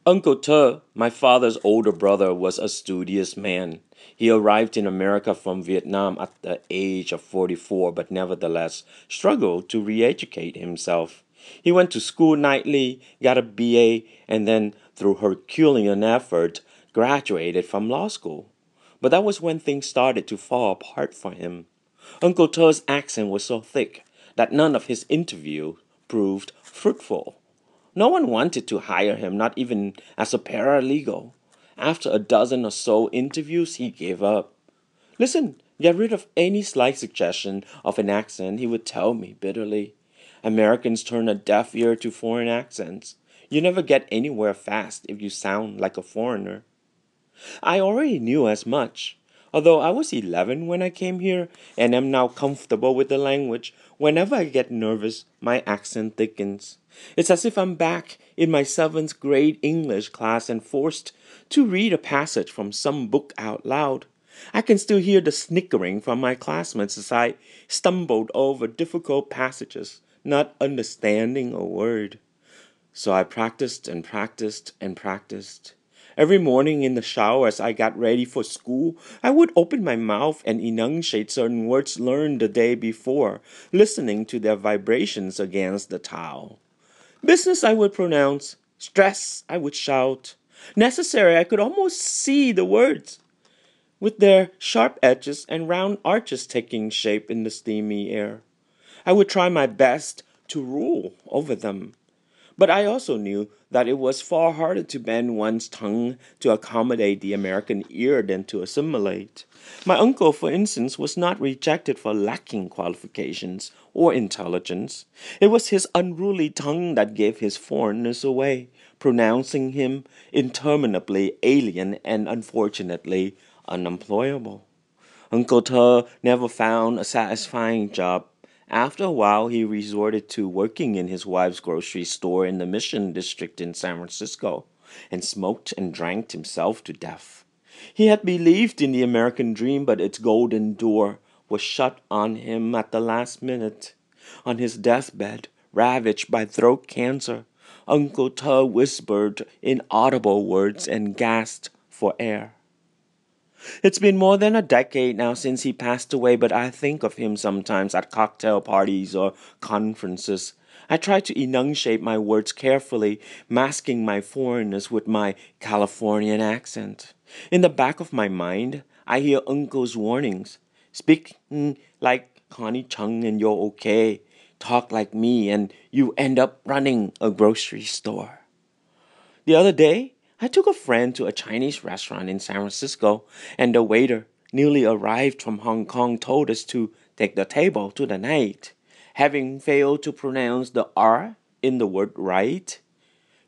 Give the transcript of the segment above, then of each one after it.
Uncle Te, my father's older brother, was a studious man. He arrived in America from Vietnam at the age of 44, but nevertheless struggled to re educate himself. He went to school nightly, got a BA, and then, through Herculean effort, graduated from law school. But that was when things started to fall apart for him. Uncle Te's accent was so thick that none of his interviews proved fruitful. No one wanted to hire him, not even as a paralegal. After a dozen or so interviews, he gave up. Listen, get rid of any slight suggestion of an accent, he would tell me bitterly. Americans turn a deaf ear to foreign accents. You never get anywhere fast if you sound like a foreigner. I already knew as much. Although I was 11 when I came here and am now comfortable with the language, whenever I get nervous, my accent thickens. It's as if I'm back in my 7th grade English class and forced to read a passage from some book out loud. I can still hear the snickering from my classmates as I stumbled over difficult passages, not understanding a word. So I practiced and practiced and practiced. Every morning in the shower as I got ready for school, I would open my mouth and enunciate certain words learned the day before, listening to their vibrations against the towel. Business I would pronounce, stress I would shout. Necessary I could almost see the words, with their sharp edges and round arches taking shape in the steamy air. I would try my best to rule over them. But I also knew that it was far harder to bend one's tongue to accommodate the American ear than to assimilate. My uncle, for instance, was not rejected for lacking qualifications or intelligence. It was his unruly tongue that gave his foreignness away, pronouncing him interminably alien and unfortunately unemployable. Uncle Te never found a satisfying job. After a while, he resorted to working in his wife's grocery store in the Mission District in San Francisco and smoked and drank himself to death. He had believed in the American dream, but its golden door was shut on him at the last minute. On his deathbed, ravaged by throat cancer, Uncle Te whispered inaudible words and gasped for air. It's been more than a decade now since he passed away, but I think of him sometimes at cocktail parties or conferences. I try to enunciate my words carefully, masking my foreignness with my Californian accent. In the back of my mind, I hear Uncle's warnings. Speak like Connie Chung and you're okay. Talk like me and you end up running a grocery store. The other day, I took a friend to a Chinese restaurant in San Francisco, and the waiter, newly arrived from Hong Kong, told us to take the table to the night, having failed to pronounce the R in the word right.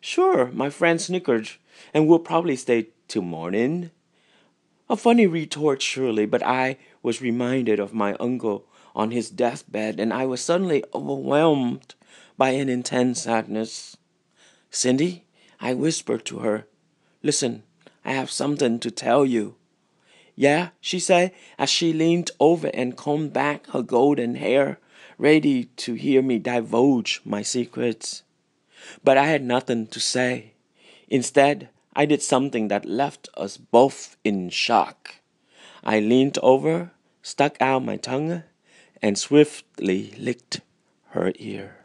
Sure, my friend snickered, and we'll probably stay till morning. A funny retort, surely, but I was reminded of my uncle on his deathbed, and I was suddenly overwhelmed by an intense sadness. Cindy, I whispered to her, listen, I have something to tell you. Yeah, she said as she leaned over and combed back her golden hair, ready to hear me divulge my secrets. But I had nothing to say. Instead, I did something that left us both in shock. I leaned over, stuck out my tongue, and swiftly licked her ear.